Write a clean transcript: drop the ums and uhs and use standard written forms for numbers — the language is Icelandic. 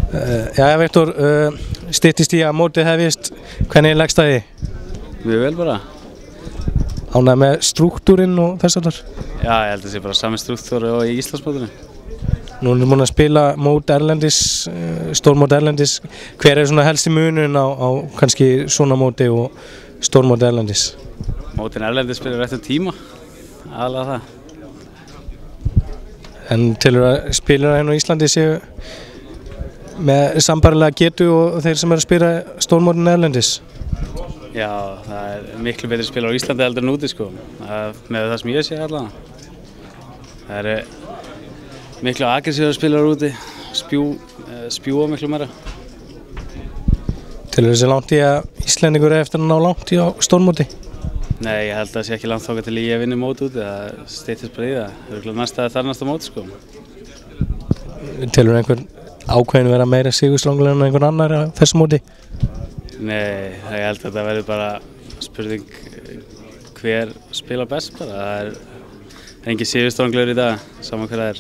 Jæja Viktor, styttist í að mótið hefjist, hvernig leggst það í? Mjög vel bara. Ánægður með strúktúrinn og þess að þar? Já, ég held að það sé bara sami strúktúr og í Íslandsmótinu. Nú erum við múin að spila mót erlendis, stórmót erlendis. Hver svona helsti munurinn á kannski svona móti og stórmót erlendis? Mótin erlendis spilar réttum tíma, aðalega það. En telur að spilarar hérna á Íslandi séu með sambærilega getu og þeir sem að spila stórmótin erlendis? Já, það miklu betri spilar á Íslandi heldur en úti sko, með það sem ég sé allavega. Það miklu aggressívar spilar úti, spjúa miklu meira. Telur þessi langt í að Íslendingur eftir að ná langt í á stórmóti? Nei, ég held að það sé ekki langt þangað til ég vinni mót úti, það styttist bara í það. Það næsta þar næsta mót sko. Telur einhvern ákveðin vera meira sigurslangulega en einhvern annar á þessu móti? Nei, ég held að það verður bara spurning hver spila best bara. Það engin sigurslangulegur í dag, saman hver það er.